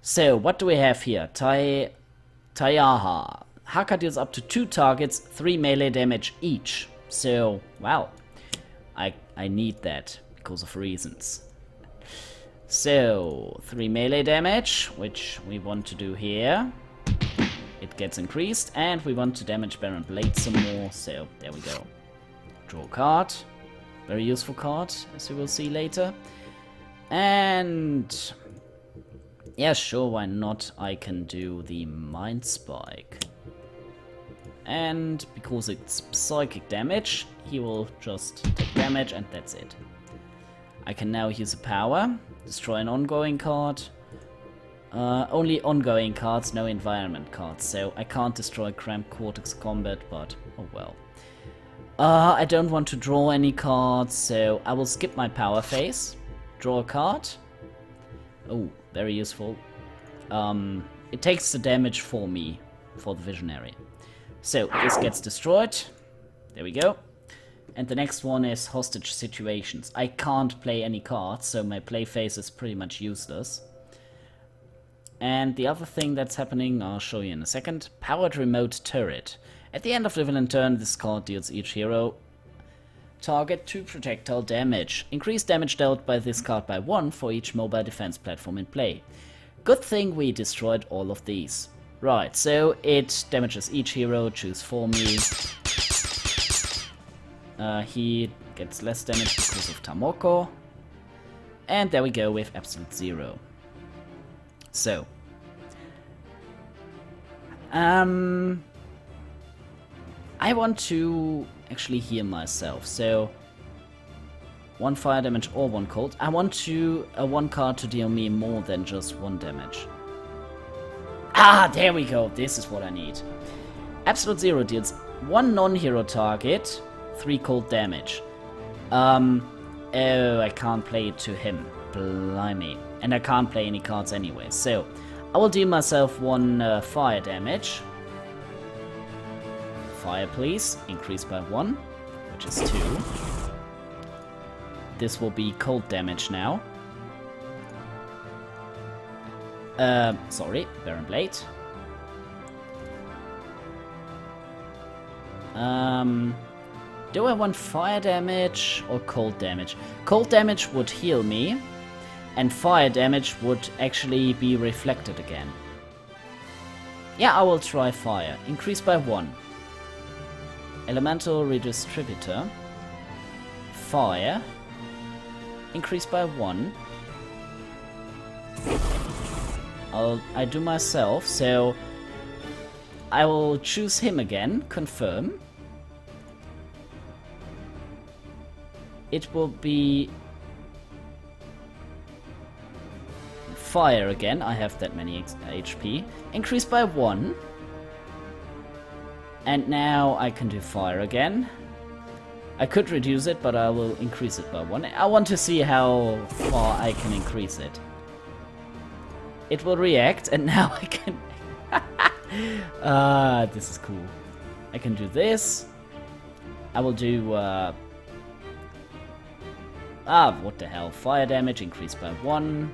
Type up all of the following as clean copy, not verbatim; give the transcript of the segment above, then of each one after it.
So, what do we have here? Tayaha. Haka deals up to 2 targets, 3 melee damage each. So, wow. I need that because of reasons. So, 3 melee damage, which we want to do here. It gets increased, and we want to damage Baron Blade some more, so there we go. Draw a card. Very useful card, as you will see later. And yeah, sure, why not? I can do the Mind Spike. And because it's psychic damage, he will just take damage and that's it. I can now use a power, destroy an ongoing card. Only ongoing cards, no environment cards, so I can't destroy Cramped Cortex Combat, but oh well. I don't want to draw any cards, so I will skip my power phase. Draw a card. Oh, very useful. It takes the damage for me, for the Visionary. So, this gets destroyed. There we go. And the next one is Hostage Situations. I can't play any cards, so my play phase is pretty much useless. And the other thing that's happening, I'll show you in a second. Powered Remote Turret. At the end of the villain turn, this card deals each hero target 2 projectile damage. Increase damage dealt by this card by 1 for each mobile defense platform in play. Good thing we destroyed all of these. Right, so it damages each hero, choose for me. He gets less damage because of Tamoko. And there we go with absolute 0. So. I want to actually heal myself, so 1 fire damage or 1 cold. I want to 1 card to deal me more than just 1 damage. Ah, there we go. This is what I need. Absolute 0 deals 1 non-hero target, 3 cold damage. Oh, I can't play it to him. Blimey. And I can't play any cards anyway. So, I will deal myself 1 fire damage. Fire, please. Increase by 1, which is 2. This will be cold damage now. Sorry, Baron Blade. Do I want fire damage or cold damage? Cold damage would heal me, and fire damage would actually be reflected again. Yeah, I will try fire. Increase by 1. Elemental Redistributor. Fire. Increase by 1. I do myself, so I will choose him again, confirm. It will be fire again, I have that many HP. Increase by 1. And now I can do fire again. I could reduce it, but I will increase it by 1. I want to see how far I can increase it. It will react, and now I can... this is cool. I can do this. I will do... what the hell. Fire damage, increase by 1.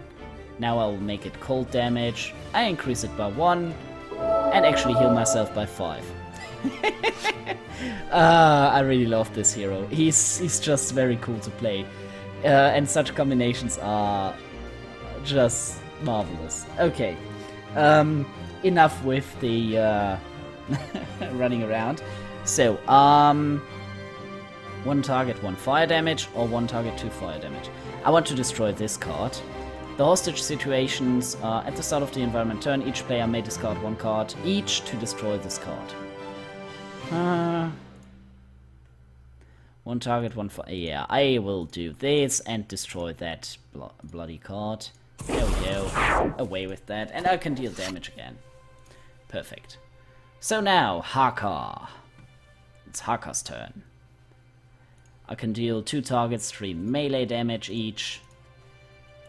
Now I will make it cold damage. I increase it by 1. And actually heal myself by 5. I really love this hero. He's just very cool to play. And such combinations are just marvelous. Okay. Enough with the running around. So, 1 target, 1 fire damage, or 1 target, 2 fire damage. I want to destroy this card. The hostage situations at the start of the environment turn, each player may discard 1 card each to destroy this card. 1 target, 1 fire. Yeah, I will do this and destroy that bloody card. There we go. Away with that, and I can deal damage again. Perfect. So now, Haka. It's Haka's turn. I can deal 2 targets, 3 melee damage each,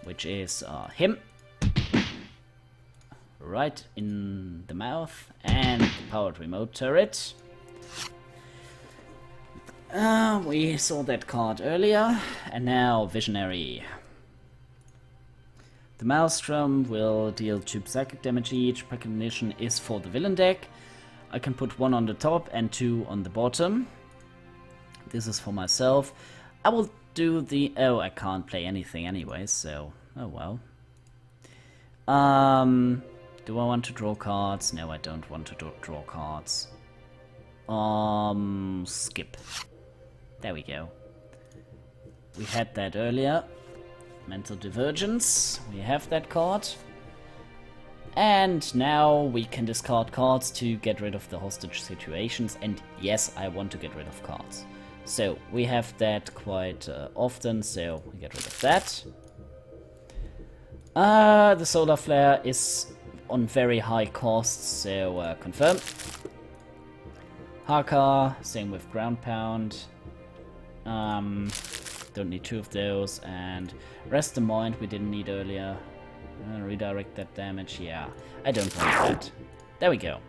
which is him. Right in the mouth, and the powered remote turret. We saw that card earlier, and now Visionary. The The Maelstrom will deal 2 psychic damage each. Precognition is for the villain deck. I can put 1 on the top and 2 on the bottom. This is for myself. I will do the... Oh, I can't play anything anyway, so... Oh well. Do I want to draw cards? No, I don't want to draw cards. Skip. There we go. We had that earlier. Mental Divergence. We have that card. And now we can discard cards to get rid of the hostage situations. And yes, I want to get rid of cards. So we have that quite often, so we get rid of that. The Solar Flare is on very high costs, so confirm. Haka, same with Ground Pound. Don't need 2 of those, and Rest the Mind we didn't need earlier. Redirect that damage, yeah. I don't want that. There we go.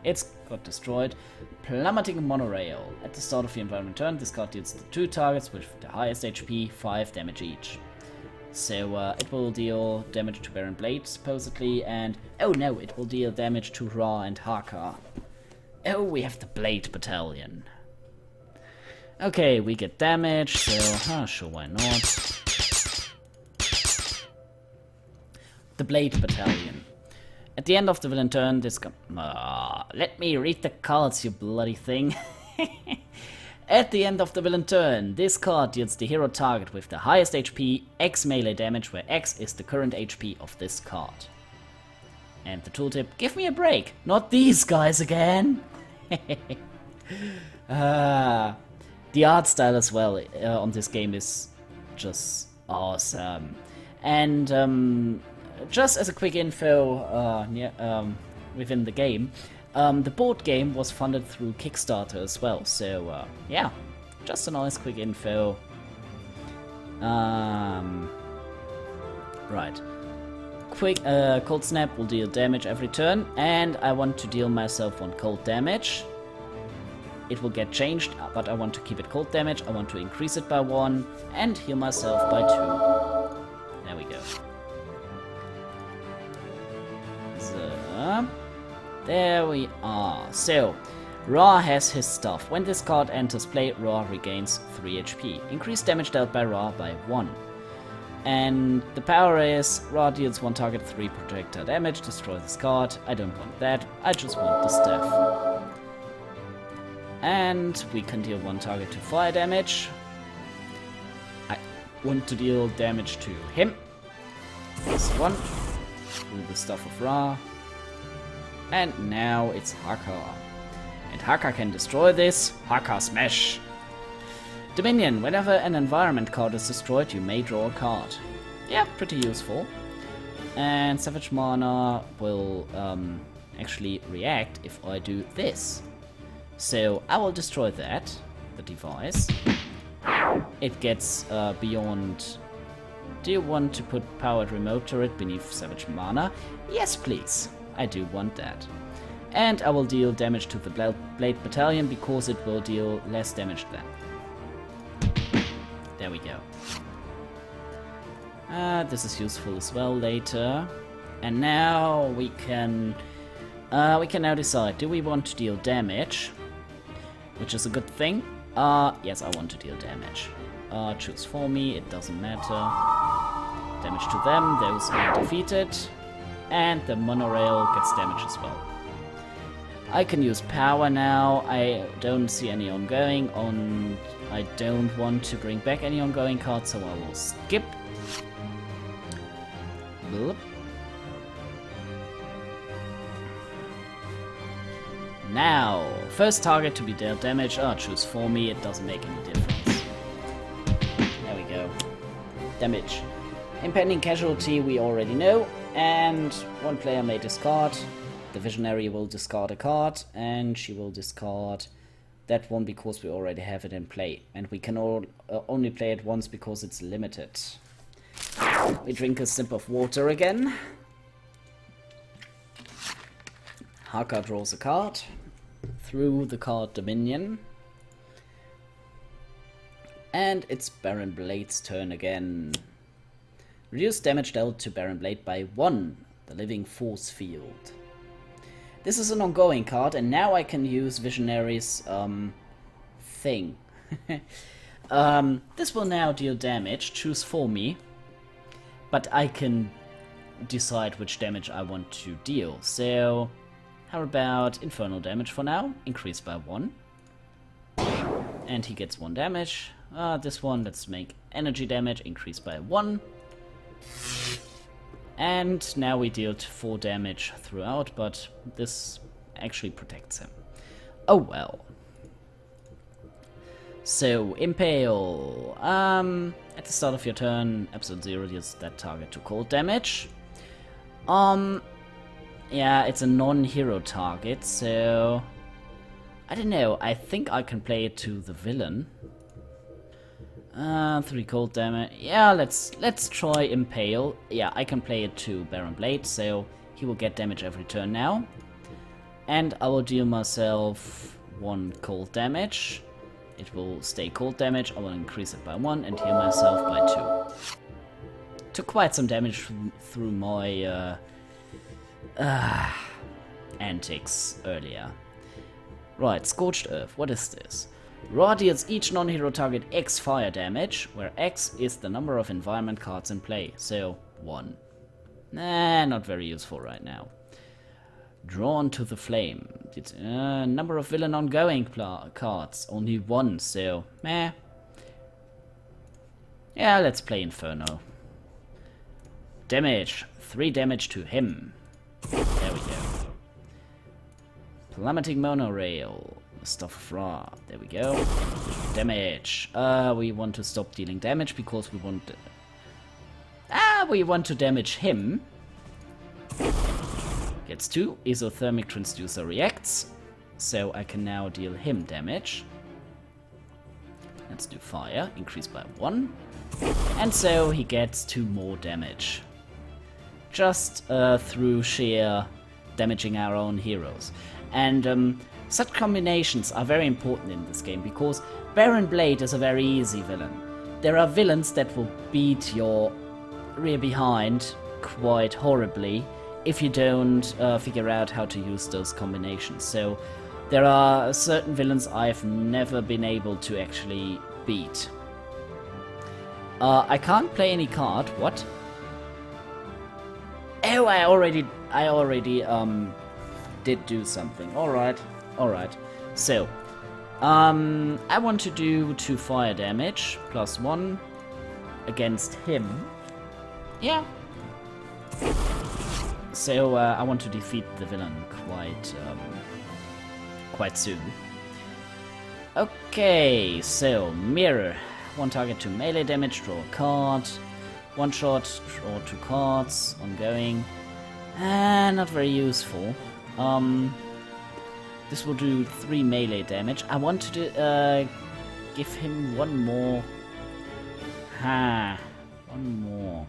It's got destroyed. Plummeting Monorail. At the start of the environment turn, this card deals to 2 targets with the highest HP, 5 damage each. So it will deal damage to Baron Blade, supposedly, and... Oh no, it will deal damage to Ra and Haka. Oh, we have the Blade Battalion. Okay, we get damage, so... sure, why not? The Blade Battalion. At the end of the villain turn, this... let me read the cards, you bloody thing. At the end of the villain turn, this card deals the hero target with the highest HP X melee damage, where X is the current HP of this card. And the tooltip, give me a break, not these guys again! The art style as well on this game is just awesome. And just as a quick info within the game, the board game was funded through Kickstarter as well, so yeah, just a nice quick info. Right. Quick Cold Snap will deal damage every turn, and I want to deal myself 1 cold damage. It will get changed, but I want to keep it cold damage, I want to increase it by 1, and heal myself by 2. There we go. So... There we are. So, Ra has his stuff. When this card enters play, Ra regains 3 HP. Increased damage dealt by Ra by 1. And the power is, Ra deals 1 target 3 projectile damage, destroy this card. I don't want that, I just want the staff. And we can deal 1 target to fire damage. I want to deal damage to him. This one. Do the stuff of Ra. And now it's Haka. And Haka can destroy this. Haka Smash! Dominion. Whenever an environment card is destroyed, you may draw a card. Yeah, pretty useful. And Savage Mana will actually react if I do this. So I will destroy that, the device. It gets beyond... Do you want to put powered remote turret beneath Savage Mana? Yes, please. I do want that. And I will deal damage to the Blade Battalion because it will deal less damage then. There we go. This is useful as well later. And now we can now decide, do we want to deal damage? Which is a good thing. Yes, I want to deal damage. Choose for me, it doesn't matter. Damage to them, those are defeated. And the monorail gets damage as well. I can use power now. I don't see any ongoing. I don't want to bring back any ongoing cards, so I will skip. Bloop. Now, first target to be dealt damage. Choose for me. It doesn't make any difference. There we go. Damage. Impending casualty we already know. And 1 player may discard. The Visionary will discard a card, and she will discard that one because we already have it in play. And we can only play it once because it's limited. We drink a sip of water again. Haka draws a card. Through the card Dominion. And it's Baron Blade's turn again. Reduce damage dealt to Baron Blade by 1, the living force field. This is an ongoing card, and now I can use Visionary's thing. This will now deal damage, choose for me, but I can decide which damage I want to deal. So, how about infernal damage for now? Increase by 1. And he gets 1 damage. This one, let's make energy damage, increase by 1. And now we dealt 4 damage throughout, but this actually protects him. Oh well. So, Impale. At the start of your turn, episode 0 deals that target to cold damage. Yeah, it's a non-hero target, so I don't know. I think I can play it to the villain. 3 cold damage. Yeah, let's try Impale. Yeah, I can play it to Baron Blade, so he will get damage every turn now. And I will deal myself 1 cold damage. It will stay cold damage. I will increase it by 1 and heal myself by 2. Took quite some damage through my antics earlier. Right, Scorched Earth. What is this? Raw deals each non-hero target X fire damage, where X is the number of environment cards in play, so 1. Nah, not very useful right now. Drawn to the Flame. It's number of villain ongoing cards, only 1, so meh. Yeah, let's play Inferno. Damage, 3 damage to him. There we go. Plummeting Monorail. Stuff of Ra. There we go. Damage. We want to stop dealing damage because we want... we want to damage him. Gets 2. Isothermic Transducer reacts. So I can now deal him damage. Let's do fire. Increase by 1. And so he gets 2 more damage. Just through sheer damaging our own heroes. And such combinations are very important in this game, because Baron Blade is a very easy villain. There are villains that will beat your rear behind quite horribly if you don't figure out how to use those combinations. So there are certain villains I've never been able to actually beat. I can't play any card. What? Oh, I already did do something. Alright. So, I want to do 2 fire damage, plus 1 against him. Yeah. So, I want to defeat the villain quite soon. Okay, so, Mirror. 1 target to melee damage, draw a card. 1 shot, draw 2 cards, ongoing. Not very useful. This will do 3 melee damage. I want to give him 1 more. 1 more.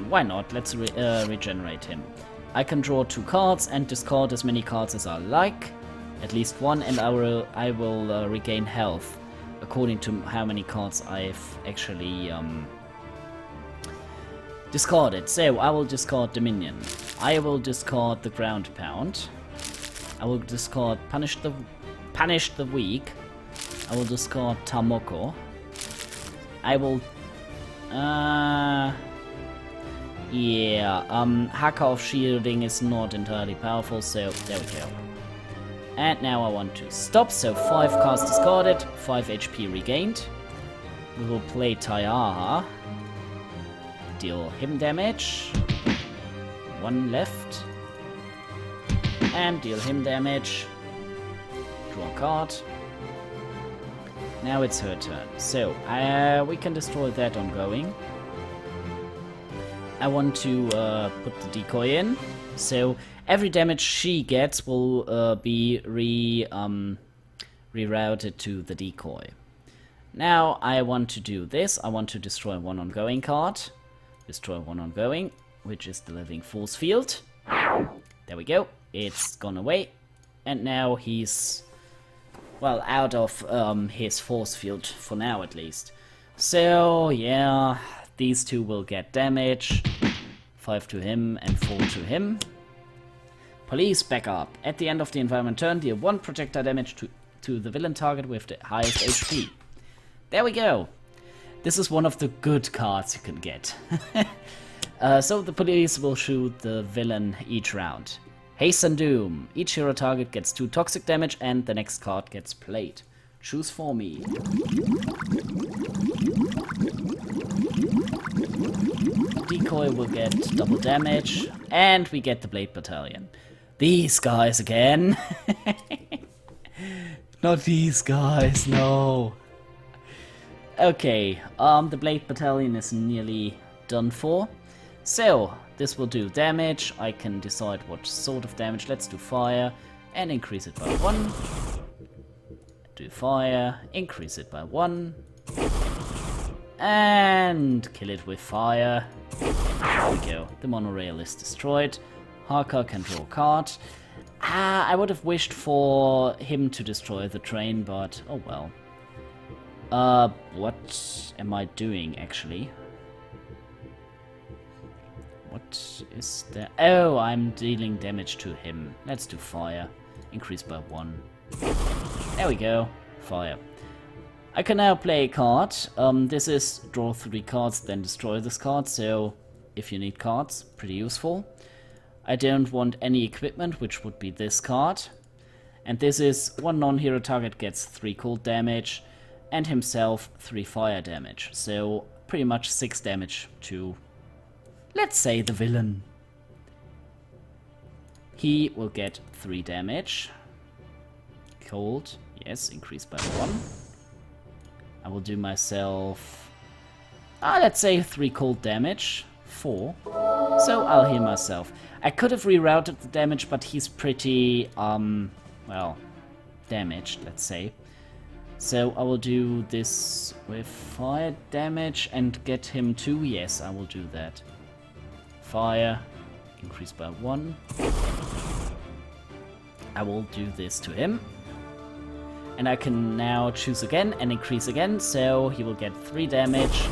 Why not? Let's regenerate him. I can draw 2 cards and discard as many cards as I like. At least 1, and I will regain health according to how many cards I've actually discarded. So I will discard Dominion. I will discard the Ground Pound. I will discard Punish the Weak. I will discard Tamoko. I will Haka of Shielding is not entirely powerful, so there we go. And now I want to stop, so 5 cards discarded, 5 HP regained. We will play Taiaha. Deal him damage. 1 left. And deal him damage. Draw a card. Now it's her turn. So, we can destroy that ongoing. I want to put the decoy in. So, every damage she gets will be rerouted to the decoy. Now I want to do this. I want to destroy 1 ongoing card. Destroy 1 ongoing, which is the living force field. There we go. It's gone away. And now he's, well, out of his force field, for now at least. So, yeah, these two will get damage. 5 to him and 4 to him. Police backup. At the end of the environment turn, deal 1 projectile damage to the villain target with the highest HP. There we go. This is one of the good cards you can get. So the police will shoot the villain each round. Haste and Doom. Each hero target gets 2 toxic damage and the next card gets played. Choose for me. Decoy will get double damage, and we get the Blade Battalion. These guys again. Not these guys, no. Okay, the Blade Battalion is nearly done for. So, this will do damage. I can decide what sort of damage. Let's do fire and increase it by 1. Do fire, increase it by 1. And kill it with fire. There we go. The monorail is destroyed. Haka can draw a card. I would have wished for him to destroy the train, but oh well. What am I doing actually? What is there? Oh, I'm dealing damage to him. Let's do fire. Increase by 1. There we go. Fire. I can now play a card. This is draw 3 cards, then destroy this card. So, if you need cards, pretty useful. I don't want any equipment, which would be this card. And this is 1 non-hero target gets 3 cold damage, and himself 3 fire damage. So, pretty much 6 damage to, let's say, the villain. He will get 3 damage. Cold, yes, increased by 1. I will do myself, let's say 3 cold damage, 4. So I'll heal myself. I could have rerouted the damage, but he's pretty, well, damaged, let's say. So I will do this with fire damage and get him to, yes, I will do that. Fire, increase by 1. I will do this to him. And I can now choose again and increase again, so he will get 3 damage.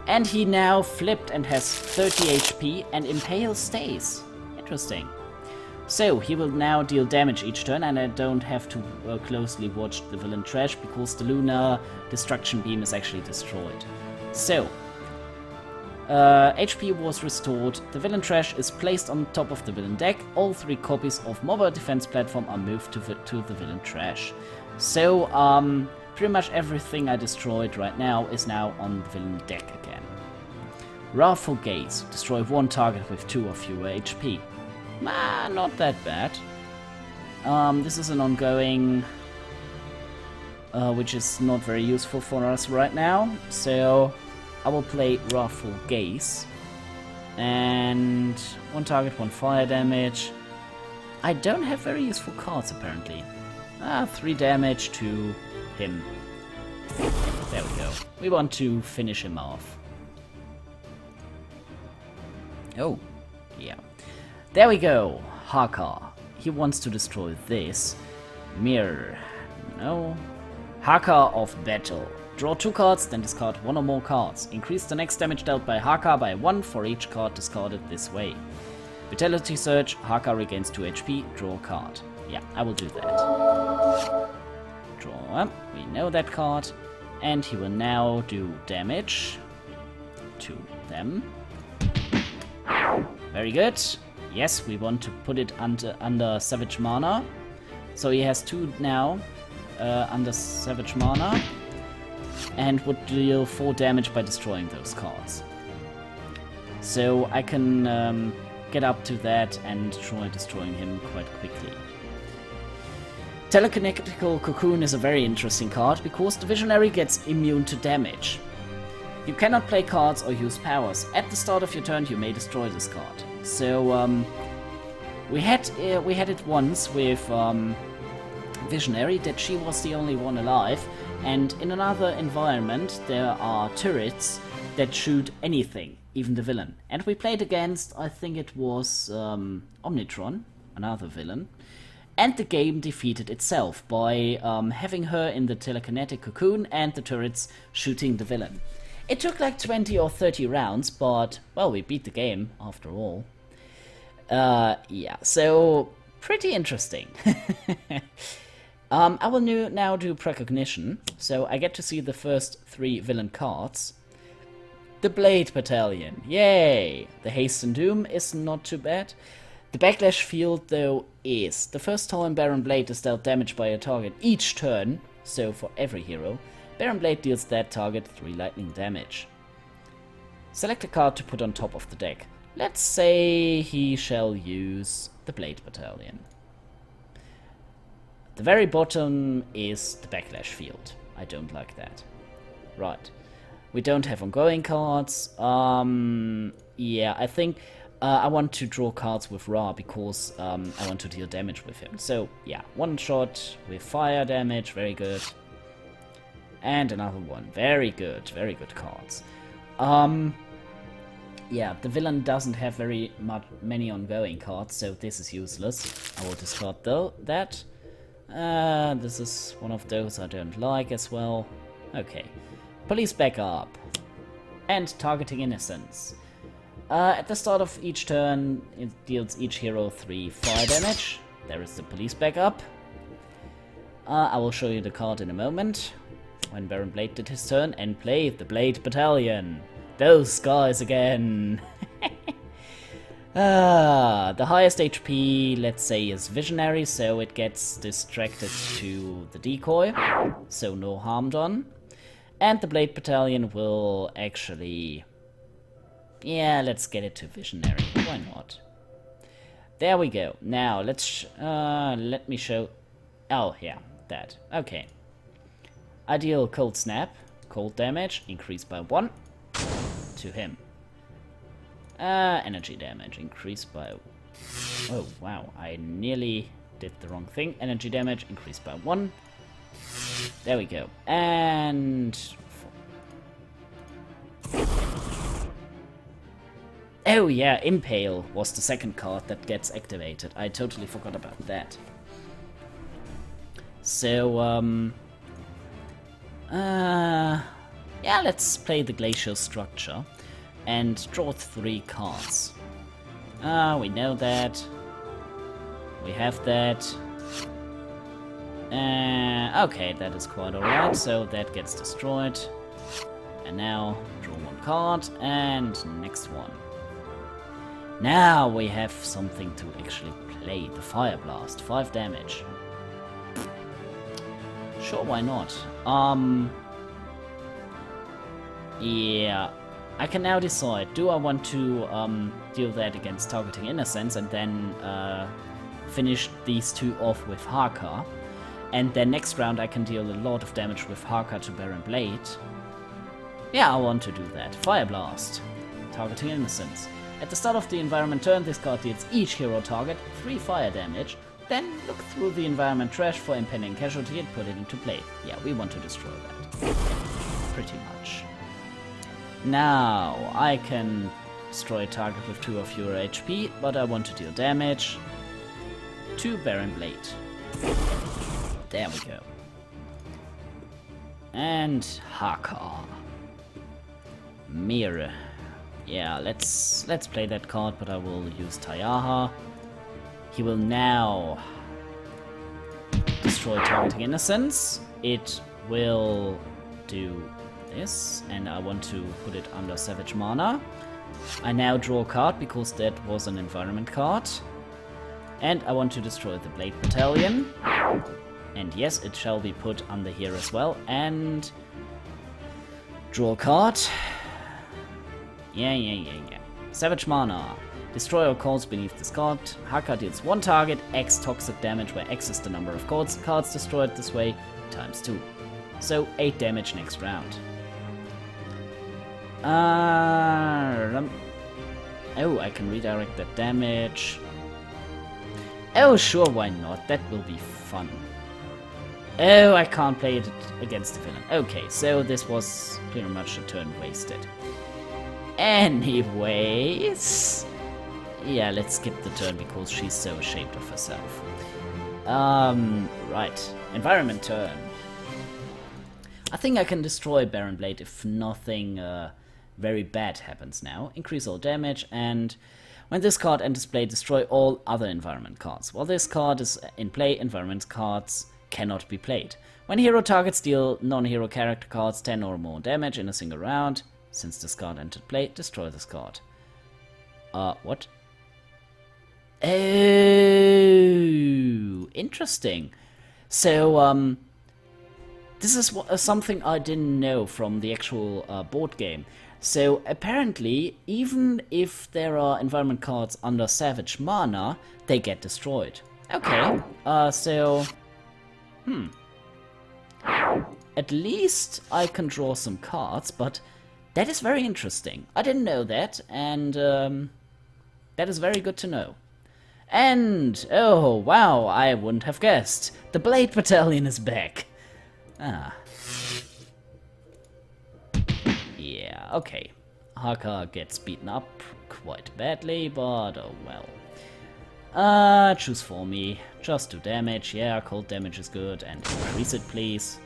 And he now flipped and has 30 HP and Impale stays. Interesting. So he will now deal damage each turn, and I don't have to closely watch the villain trash because the lunar destruction beam is actually destroyed. So, HP was restored, the villain trash is placed on top of the villain deck, all 3 copies of mobile defense platform are moved to the villain trash. So, pretty much everything I destroyed right now is now on the villain deck again. Wrathful Gaze, destroy 1 target with 2 or fewer HP. Not that bad. This is an ongoing, which is not very useful for us right now, so I will play Wrathful Gaze, and 1 target, 1 fire damage. I don't have very useful cards apparently. 3 damage to him. There we go. We want to finish him off. Oh, yeah. There we go. Haka. He wants to destroy this. Mirror. No. Haka of Battle. Draw 2 cards, then discard 1 or more cards. Increase the next damage dealt by Haka by 1 for each card discarded this way. Vitality Surge, Haka regains 2 HP, draw a card. Yeah, I will do that. Draw, we know that card. And he will now do damage to them. Very good. Yes, we want to put it under Savage Mana. So he has 2 now under Savage Mana. And would deal 4 damage by destroying those cards. So I can get up to that and try destroying him quite quickly. Telekinetical Cocoon is a very interesting card because the Visionary gets immune to damage. You cannot play cards or use powers. At the start of your turn you may destroy this card. So we had it once with Visionary that she was the only one alive. And in another environment, there are turrets that shoot anything. even the villain. And we played against, I think it was Omnitron, another villain. And the game defeated itself by having her in the telekinetic cocoon and the turrets shooting the villain. It took like 20 or 30 rounds, but, well, we beat the game after all. Yeah, so pretty interesting. I will now do precognition, so I get to see the first 3 villain cards. The Blade Battalion, yay! The Haste and Doom is not too bad. The Backlash Field, though, is the first time Baron Blade is dealt damage by a target each turn, so for every hero, Baron Blade deals that target 3 lightning damage. Select a card to put on top of the deck. Let's say he shall use the Blade Battalion. The very bottom is the Backlash Field. I don't like that. Right. We don't have ongoing cards. Yeah, I think I want to draw cards with Ra because I want to deal damage with him. So, yeah, 1 shot with fire damage, very good. And another one, very good cards. Yeah, the villain doesn't have many ongoing cards, so this is useless. I will discard that. This is one of those I don't like as well. Okay. Police backup. And targeting innocence. At the start of each turn, it deals each hero 3 fire damage. There is the police backup. I will show you the card in a moment. When Baron Blade did his turn and played the Blade Battalion. Those guys again. The highest HP, let's say, is Visionary, so it gets distracted to the decoy. So no harm done. And the Blade Battalion will actually... Yeah, let's get it to Visionary. Why not? There we go. Now, let me show... Oh, yeah, that. Okay. I deal Cold Snap. Cold damage, increased by 1 to him. Energy damage, increased by... Oh, wow, I nearly did the wrong thing. Energy damage, increased by 1. There we go. And... Oh yeah, Impale was the second card that gets activated. I totally forgot about that. So, yeah, let's play the Glacial Structure and draw 3 cards. We know that. We have that. Okay, that is quite alright, so that gets destroyed. And now, draw 1 card, and next one. Now we have something to actually play. The Fire Blast, 5 damage. Sure, why not? Yeah, I can now decide, do I want to deal that against targeting innocence and then finish these 2 off with Haka, and then next round I can deal a lot of damage with Haka to Baron Blade. Yeah, I want to do that. Fire Blast, targeting innocence. At the start of the environment turn, this card deals each hero target 3 fire damage, then look through the environment trash for impending casualty and put it into play. Yeah, we want to destroy that. Pretty much. Now, I can destroy a target with 2 or fewer HP, but I want to deal damage to Baron Blade. There we go. And Haka. Mirror. Yeah, let's play that card, but I will use Tayaha. He will now destroy targeting innocence. It will do this, and I want to put it under Savage Mana. I now draw a card because that was an environment card. And I want to destroy the Blade Battalion. And yes, it shall be put under here as well. And draw a card. Yeah. Savage Mana. Destroy all cards beneath this card. Haka deals 1 target, X toxic damage, where X is the number of cards destroyed this way, times 2. So 8 damage next round. Oh, I can redirect that damage. Oh, sure, why not? That will be fun. Oh, I can't play it against the villain. Okay, so this was pretty much a turn wasted. Anyways... Yeah, let's skip the turn because she's so ashamed of herself. Right. Environment turn. I think I can destroy Baron Blade if nothing very bad happens now. Increase all damage, and when this card enters play, destroy all other environment cards. While this card is in play, environment cards cannot be played. When hero targets deal non-hero character cards 10 or more damage in a single round. Since this card entered play, destroy this card. What? Oh, interesting. So, this is something I didn't know from the actual board game. So, apparently, even if there are environment cards under Savage Mana, they get destroyed. Okay, At least I can draw some cards, but that is very interesting. I didn't know that, and that is very good to know. And, oh wow, I wouldn't have guessed. The Blade Battalion is back. Ah. Yeah, okay. Haka gets beaten up quite badly, but oh well. Choose for me. Just do damage. Yeah, cold damage is good. And increase it, please.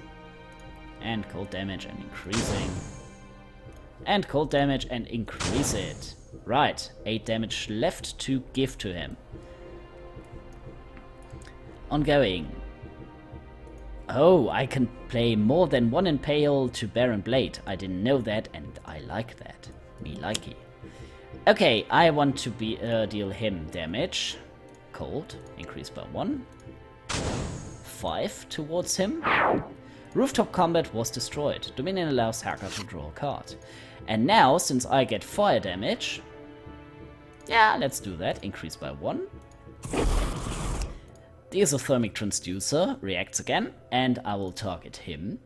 And cold damage and increasing. And cold damage and increase it. Right, 8 damage left to give to him. Ongoing. Oh, I can play more than one Impale to Baron Blade. I didn't know that, and I like that. Me likey. Okay, I want to deal him damage. Cold, increased by 1. 5 towards him. Rooftop combat was destroyed. Dominion allows Haka to draw a card. And now, since I get fire damage... Yeah, let's do that. Increase by 1. The Isothermic Transducer reacts again, and I will target him.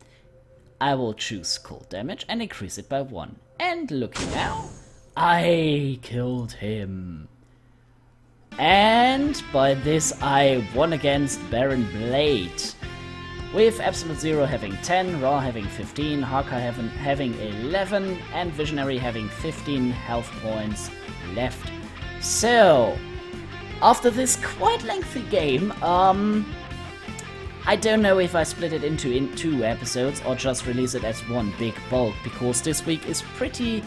I will choose cold damage and increase it by 1. And looky now, I killed him. And by this I won against Baron Blade. With Absolute Zero having 10, Ra having 15, Haka having 11, and Visionary having 15 health points left. So, after this quite lengthy game, I don't know if I split it into 2 episodes or just release it as one big bulk, because this week is pretty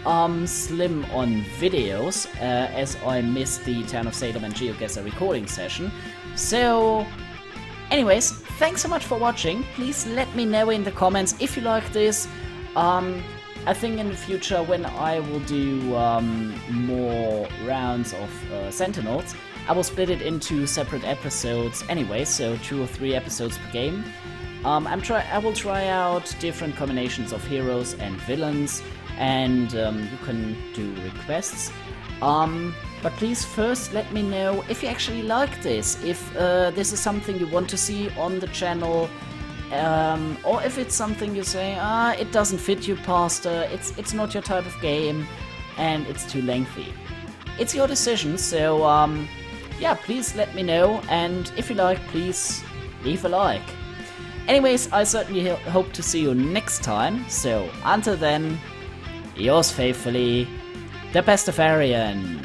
slim on videos, as I missed the Town of Salem and GeoGuessr recording session. So, anyways, thanks so much for watching. Please let me know in the comments if you like this. I think in the future, when I will do more rounds of Sentinels, I will split it into separate episodes anyway, so 2 or 3 episodes per game. I will try out different combinations of heroes and villains, and you can do requests. But please first let me know if you actually like this, if this is something you want to see on the channel. Or if it's something you say, it doesn't fit you, Pastor, it's not your type of game, and it's too lengthy. It's your decision, so yeah, please let me know, and if you like, please leave a like. Anyways, I certainly hope to see you next time, so until then, yours faithfully, the Pastafarian.